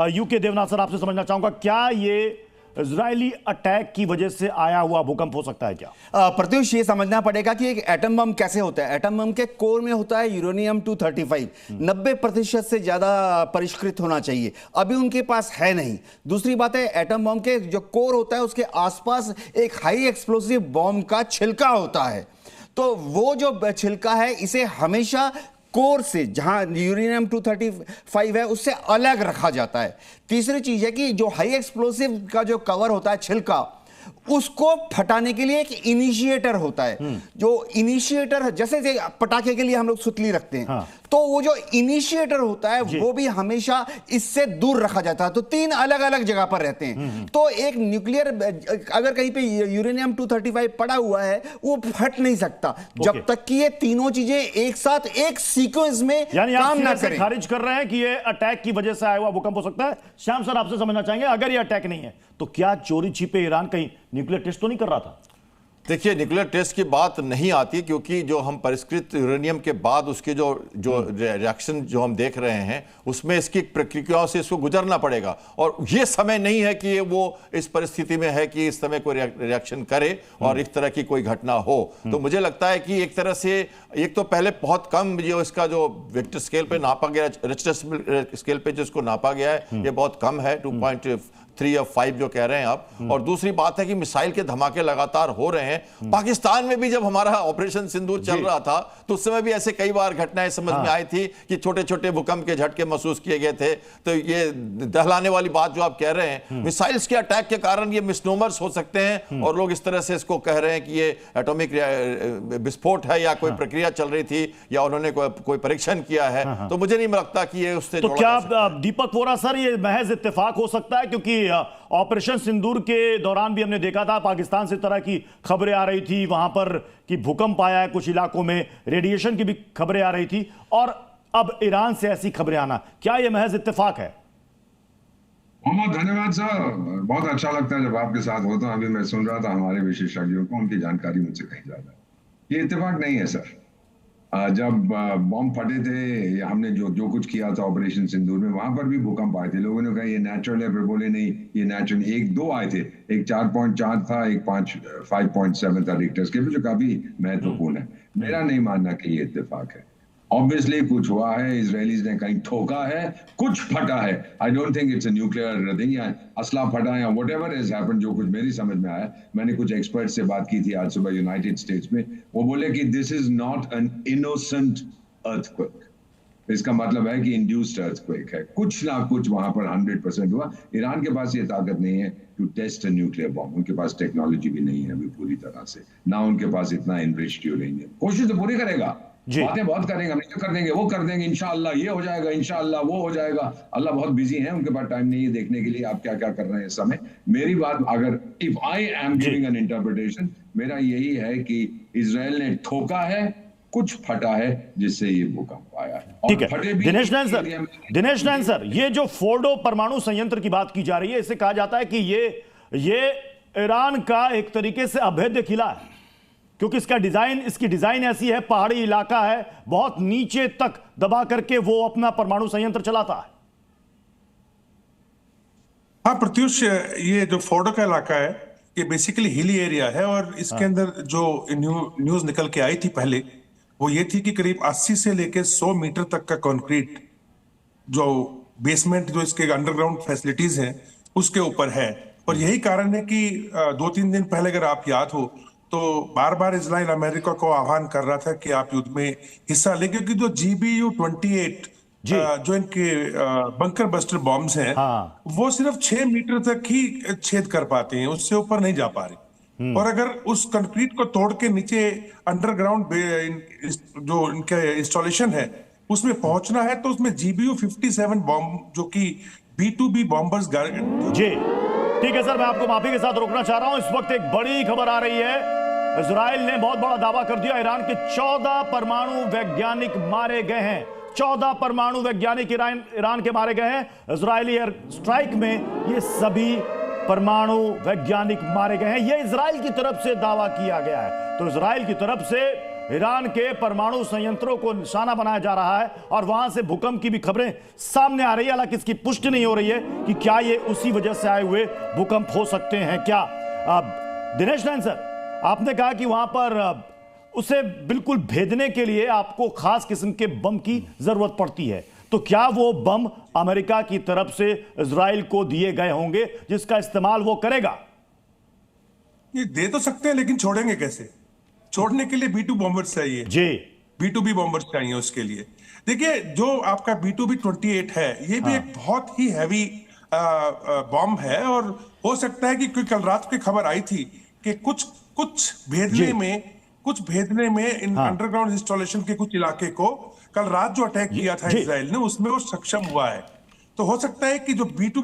UK Debnath sir, आपसे समझना चाहूंगा, क्या ये इजरायली अटैक की वजह से आया हुआ भूकंप हो सकता है क्या? प्रत्युष, ये समझना पड़ेगा कि एक एटम बम कैसे होता है। एटम बम के कोर में होता है यूरेनियम 235, 90% से ज्यादा परिष्कृत होना चाहिए, अभी उनके पास है नहीं। दूसरी बात है, एटम बम के जो कोर होता है उसके आसपास एक हाई एक्सप्लोसिव बॉम्ब का छिलका होता है, तो वो जो छिलका है इसे हमेशा कोर से, जहां यूरेनियम 235 है, उससे अलग रखा जाता है। तीसरी चीज है कि जो हाई एक्सप्लोसिव का जो कवर होता है, छिलका, उसको फटाने के लिए एक इनिशिएटर होता है। जो इनिशिएटर, जैसे पटाखे के लिए हम लोग सुतली रखते हैं, हाँ। तो वो जो इनिशिएटर होता है वो भी हमेशा इससे दूर रखा जाता है। तो 3 अलग अलग जगह पर रहते हैं। तो एक न्यूक्लियर, अगर कहीं पे यूरेनियम 235 पड़ा हुआ है, वो फट नहीं सकता जब तक कि ये तीनों चीजें एक साथ एक सीक्वेंस में काम ना करें। खारिज कर रहे हैं कि ये अटैक की वजह से आया हुआ भूकंप हो सकता है। श्याम सर, आपसे समझना चाहेंगे, अगर ये अटैक नहीं है तो क्या चोरी छिपे ईरान कहीं न्यूक्लियर टेस्ट तो नहीं कर रहा था? देखिए, न्यूक्लियर टेस्ट की बात नहीं आती, क्योंकि जो हम परिष्कृत यूरेनियम के बाद उसके जो रिएक्शन जो हम देख रहे हैं, उसमें इसकी प्रक्रियाओं से इसको गुजरना पड़ेगा, और ये समय नहीं है कि वो इस परिस्थिति में है कि इस समय कोई रिएक्शन करे और इस तरह की कोई घटना हो। तो मुझे लगता है कि एक तरह से, एक तो पहले बहुत कम जो इसका जो रिक्टर स्केल पे नापा गया, रिक्टर स्केल पे जिसको नापा गया है, ये बहुत कम है, 2.3 या 5 जो कह रहे हैं आप। और दूसरी बात है कि मिसाइल के धमाके लगातार हो रहे हैं। पाकिस्तान में भी जब हमारा ऑपरेशन सिंदूर चल रहा था, तो उस समय भी ऐसे कई बार घटनाएं समझ में आई थी कि छोटे छोटे भूकंप के झटके महसूस किए गए थे। तो ये दहलाने वाली बात जो आप कह रहे हैं, मिसाइल्स के अटैक के कारण ये मिसनोमर्स हो सकते हैं, और लोग इस तरह से इसको कह रहे हैं कि ये एटॉमिक विस्फोट है या कोई प्रक्रिया चल रही थी या उन्होंने कोई परीक्षण किया है। तो मुझे नहीं लगता कि ये उससे, तो क्या दीपक वोरा सर, ये महज इत्तेफाक हो सकता है? क्योंकि ऑपरेशन सिंदूर के दौरान भी हमने देखा था, पाकिस्तान से तरह की खबरें आ रही थी वहां पर कि भूकंप आया है, कुछ इलाकों में रेडिएशन की भी खबरें आ रही थी, और अब ईरान से ऐसी खबरें आना, क्या यह महज इत्तेफाक है? बहुत धन्यवाद सर, बहुत अच्छा लगता है जब आपके साथ होता हूं। अभी मैं सुन रहा था हमारे विशेषज्ञों को, उनकी जानकारी मुझसे कहीं ज्यादा है। ये इत्तेफाक नहीं है सर। जब बॉम्ब फटे थे, हमने जो कुछ किया था ऑपरेशन सिंदूर में, वहां पर भी भूकंप आए थे। लोगों ने कहा ये नेचुरल है, फिर बोले नहीं ये नेचुरल। 1-2 आए थे, एक 4.4 था, एक 5.7 था रिक्टर स्केल पे, जो काफी महत्वपूर्ण है। मेरा नहीं मानना कि ये इत्तेफाक है। ऑब्वियसली कुछ हुआ है, इजरायलीज ने कहीं ठोका है, कुछ फटा है। I don't think it's a nuclear thing, या असला फटा है, या व्हाटएवर हैज हैपेंड। जो कुछ मेरी समझ में आया, मैंने कुछ एक्सपर्ट से बात की थी आज सुबह यूनाइटेड स्टेट्स में, वो बोले कि this is not an innocent earthquake. इसका मतलब है कि इंड्यूस्ड अर्थक्वेक है, कुछ ना कुछ वहां पर 100% हुआ। ईरान के पास ये ताकत नहीं है to test a nuclear bomb, उनके पास टेक्नोलॉजी भी नहीं है अभी पूरी तरह से, ना उनके पास इतना इनरिच्ड यूरेनियम। कोशिश तो पूरी करेगा, बातें बहुत करेंगे, हम नहीं कर देंगे, वो कर देंगे, इंशाअल्लाह ये हो जाएगा, इंशाअल्लाह वो हो जाएगा। अल्लाह बहुत बिजी है, उनके पास टाइम नहीं है देखने के लिए आप क्या क्या कर रहे हैं इस समय। मेरी बात, अगर if I am giving an interpretation, मेरा यही है कि इजराइल ने ठोका है, कुछ फटा है जिससे ये भूकंप आया है। ठीक है दिनेश नैन सर, ये जो फोर्डो परमाणु संयंत्र की बात की जा रही है, इसे कहा जाता है कि ये ईरान का एक तरीके से अभेद्य किला है, क्योंकि इसकी डिजाइन ऐसी है, पहाड़ी इलाका है, बहुत नीचे तक दबा करके वो अपना परमाणु संयंत्र चलाता है। हाँ प्रत्युष, ये जो फोर्डो का इलाका है, ये बेसिकली हिली एरिया है, और इसके अंदर जो न्यूज निकल के आई थी पहले, वो ये थी कि करीब 80 से लेकर 100 मीटर तक का कंक्रीट जो बेसमेंट, जो इसके अंडरग्राउंड फैसिलिटीज हैं, उसके ऊपर है। और यही कारण है कि 2-3 दिन पहले, अगर आप याद हो, तो बार बार इजराइल अमेरिका को आह्वान कर रहा था कि आप युद्ध में हिस्सा लें, क्योंकि जो GBU-28 जो इनके बंकर बस्टर बॉम्ब्स हैं, वो सिर्फ 6 मीटर तक ही छेद कर पाते हैं, उससे ऊपर नहीं जा पा रहे। और अगर उस कंक्रीट को तोड़ के नीचे अंडरग्राउंड जो इनका इंस्टॉलेशन है उसमें पहुंचना है, तो उसमें GBU-57 बॉम्ब, जो कि B2B बॉम्बर्स जी ठीक है सर, मैं आपको माफी के साथ रोकना चाह रहा हूं। इस वक्त एक बड़ी खबर आ रही है, इजराइल ने बहुत बड़ा दावा कर दिया, ईरान के 14 परमाणु वैज्ञानिक मारे गए हैं। 14 परमाणु वैज्ञानिक ईरान के मारे गए हैं। इजरायली एयर स्ट्राइक में ये सभी परमाणु वैज्ञानिक मारे गए हैं, यह इजराइल की तरफ से दावा किया गया है। तो इजराइल की तरफ से ईरान के परमाणु संयंत्रों को निशाना बनाया जा रहा है और वहां से भूकंप की भी खबरें सामने आ रही है। हालांकि इसकी पुष्टि नहीं हो रही है कि क्या ये उसी वजह से आए हुए भूकंप हो सकते हैं क्या। दिनेश नारायण सर, आपने कहा कि वहां पर उसे बिल्कुल भेदने के लिए आपको खास किस्म के बम की जरूरत पड़ती है, तो क्या वो बम अमेरिका की तरफ से इजराइल को दिए गए होंगे जिसका इस्तेमाल वो करेगा? ये दे तो सकते हैं, लेकिन छोड़ेंगे कैसे? छोड़ने के लिए B2 बॉम्बर्स चाहिए जी, B2B बॉम्बर्स चाहिए उसके लिए। देखिए, जो आपका B2B 28 है, ये भी एक बहुत ही हैवी बॉम्ब है, और हो सकता है कि कल रात की खबर आई थी कि कुछ भेदने में इन अंडरग्राउंड इंस्टॉलेशन के कुछ इलाके को कल रात जो अटैक किया था इजराइल ने, उसमें वो सक्षम हुआ है। तो हो सकता है कि जो GBU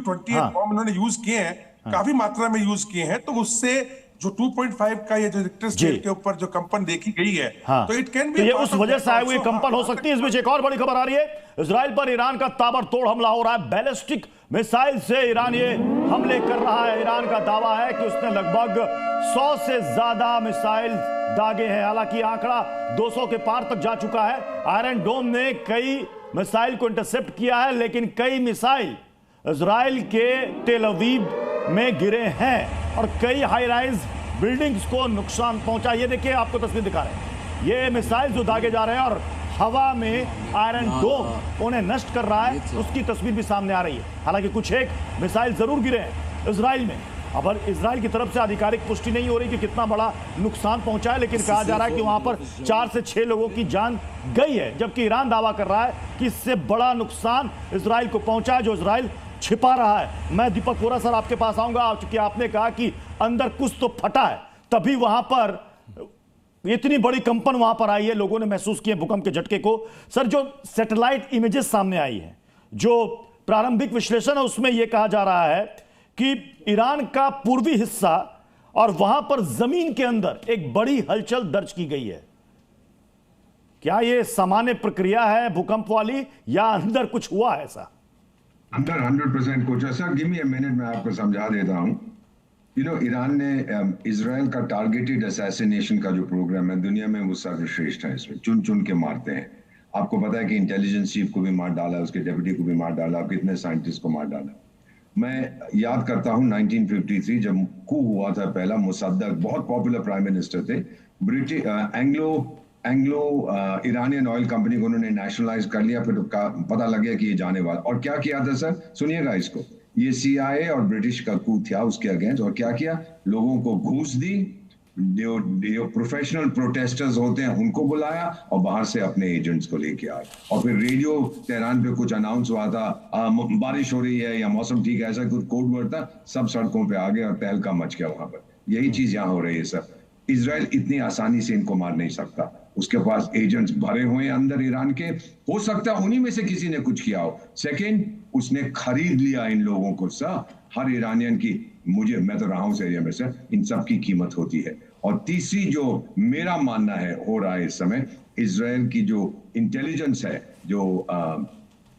28 बॉम्ब उन्होंने यूज किए हैं, काफी मात्रा में यूज किए हैं, तो उससे जो 2.5 का ये जो रिक्टर स्केल के ऊपर जो कंपन देखी गई है, तो इट कैन बी, ये उस वजह से आए हुए कंपन हो सकती है। इसमें एक और बड़ी खबर आ रही है, इजराइल पर ईरान का ताबड़तोड़ हमला हो रहा है। बैलिस्टिक मिसाइल से ईरान ये हमले कर रहा है। ईरान का दावा है कि उसने लगभग 100 से ज्यादा मिसाइल दागे हैं। हालांकि आंकड़ा 200 के पार तक जा चुका है। आयरन डोम ने कई मिसाइल को इंटरसेप्ट किया है, लेकिन कई मिसाइल इजराइल के टेल अवीव में गिरे हैं और कई हाई राइज बिल्डिंग्स को नुकसान पहुंचा। ये देखिए, आपको तस्वीर दिखा रहे हैं, ये मिसाइल जो दागे जा रहे हैं और हवा में आयरन डोम उन्हें नष्ट कर रहा है, उसकी तस्वीर भी सामने आ रही है। हालांकि कुछ एक मिसाइल जरूर गिरे हैं इजराइल में। अब इजराइल की तरफ से आधिकारिक पुष्टि नहीं हो रही कि कितना बड़ा नुकसान पहुंचा है, लेकिन कहा जा रहा है कि वहां पर 4 से 6 लोगों की जान गई है, जबकि ईरान दावा कर रहा है कि इससे बड़ा नुकसान इजराइल को पहुंचा है, जो इजराइल छिपा रहा है। मैं दीपक वोरा सर आपके पास आऊंगा, क्योंकि आपने कहा कि अंदर कुछ तो फटा है, तभी वहां पर इतनी बड़ी कंपन वहां पर आई है, लोगों ने महसूस किए भूकंप के झटके को। सर, जो सैटेलाइट इमेजेस सामने आई है, जो प्रारंभिक विश्लेषण है, उसमें यह कहा जा रहा है कि ईरान का पूर्वी हिस्सा और वहां पर जमीन के अंदर एक बड़ी हलचल दर्ज की गई है। क्या यह सामान्य प्रक्रिया है भूकंप वाली, या अंदर कुछ हुआ है ऐसा? अंदर 100% कुछ है sir. Give me a minute, मैं आपको समझा देता हूं। ईरान ने इजराइल का टारगेटेड असैसिनेशन का जो प्रोग्राम है, दुनिया में वो सर्वश्रेष्ठ है। इसमें चुन चुन के मारते हैं। आपको पता है कि इंटेलिजेंस चीफ को भी मार डाला, उसके डेप्यूटी को भी मार डाला, कितने साइंटिस्ट को मार डाला। मैं याद करता हूं 1953 जब कू हुआ था पहला, मुसद्दक बहुत पॉपुलर प्राइम मिनिस्टर थे, British Anglo Iranian oil company को उन्होंने नेशनलाइज कर लिया। फिर पता लग गया कि ये जाने वाला, और क्या किया था सर, सुनिएगा इसको, ये CIA और ब्रिटिश का कू था उसके अगेंस्ट। और क्या किया, लोगों को घूस दी, जो प्रोफेशनल प्रोटेस्टर्स होते हैं उनको बुलाया और बाहर से अपने एजेंट्स को लेके आए। और फिर रेडियो तेहरान पे कुछ अनाउंस हुआ था, बारिश हो रही है या मौसम ठीक है, ऐसा कुछ कोड वर्ड था, सब सड़कों पे आ गए और तहलका मच गया वहां पर। यही चीज यहाँ हो रही है सर। इजराइल इतनी आसानी से इनको मार नहीं सकता, उसके पास एजेंट्स भरे हुए हैं अंदर ईरान के, हो सकता है उन्हीं में से किसी ने कुछ किया हो। सेकेंड, उसने खरीद लिया इन लोगों को सर, हर ईरानियन की, मैं तो रहा हूं इस एरिया में सर, इन सब की कीमत होती है। और तीसरी जो मेरा मानना है हो रहा है इस समय, इजराइल की जो इंटेलिजेंस है, जो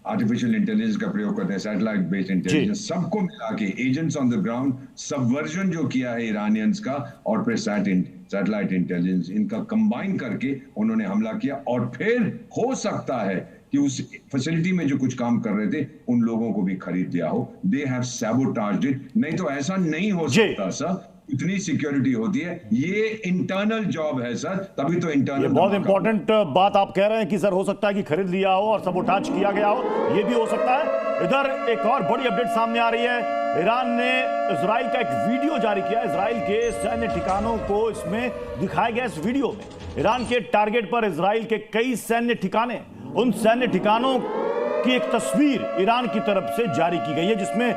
आर्टिफिशियल इंटेलिजेंस का प्रयोग करते हैं, सैटेलाइट बेस्ड इंटेलिजेंस, सबको मिला के agents on the ground, subversion जो किया है ईरानियंस का, और फिर सैटेलाइट इंटेलिजेंस, इनका कंबाइन करके उन्होंने हमला किया। और फिर हो सकता है कि उस फैसिलिटी में जो कुछ काम कर रहे थे उन लोगों को भी खरीद लिया हो। They have sabotaged it. नहीं तो ऐसा नहीं हो सकता सर, इतनी सिक्योरिटी होती है, ये इंटरनल जॉब है सर, तभी तो इंटरनल। बहुत इंपॉर्टेंट बात आप कह रहे हैं कि सर हो सकता है कि खरीद लिया हो और सबोटाज किया गया हो, ये भी हो सकता है। इधर एक और बड़ी अपडेट सामने आ रही है, ईरान ने इजराइल का एक वीडियो जारी किया। इजराइल के सैन्य ठिकानों को इसमें दिखाया गया। इस वीडियो में ईरान के टारगेट पर इजराइल के कई सैन्य ठिकाने, उन सैन्य ठिकानों की एक तस्वीर ईरान की तरफ से जारी की गई है, जिसमें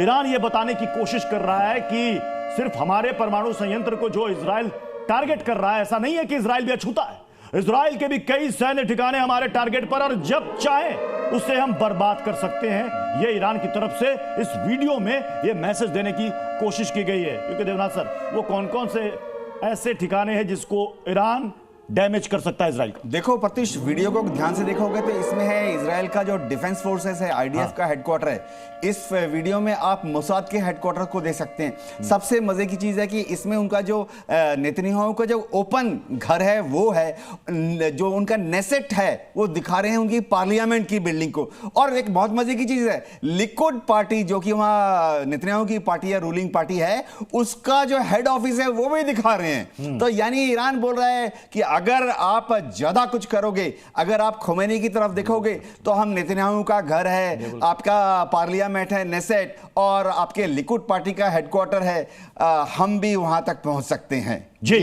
ईरान ये बताने की कोशिश कर रहा है कि सिर्फ हमारे परमाणु संयंत्र को जो इजराइल टारगेट कर रहा है, ऐसा नहीं है कि इजराइल भी अछूता है। इजराइल के भी कई सैन्य ठिकाने हमारे टारगेट पर, और जब चाहे उसे हम बर्बाद कर सकते हैं। यह ईरान की तरफ से इस वीडियो में यह मैसेज देने की कोशिश की गई है। क्योंकि देवनाथ सर, वो कौन कौन से ऐसे ठिकाने हैं जिसको ईरान डैमेज कर सकता है इजराइल को? देखो प्रत्युष, वीडियो को ध्यान से देखोगे तो इसमें है इजराइल का जो डिफेंस फोर्सेस है, आईडीएफ का हेडक्वार्टर है। इस वीडियो में आप मोसाद के हेडक्वार्टर को देख सकते हैं। सबसे मजे की चीज है कि इसमें उनका जो नेतन्याहू का जो ओपन घर है वो है, जो उनका नेसेट है वो दिखा रहे हैं उनकी पार्लियामेंट की बिल्डिंग को। और एक बहुत मजे की चीज है, लिकुड पार्टी जो कि वहां नेतन्याहू की पार्टी है, रूलिंग पार्टी है, उसका जो हेड ऑफिस है वो भी दिखा रहे हैं। तो यानी ईरान बोल रहा है कि अगर आप ज्यादा कुछ करोगे, अगर आप खोमेनी की तरफ देखोगे तो हम नेतन्याहू का घर है, आपका पार्लियामेंट है, नेसेट, और आपके लिकुड पार्टी का हेडक्वार्टर है, हम भी वहां तक पहुंच सकते हैं। जी।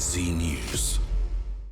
जी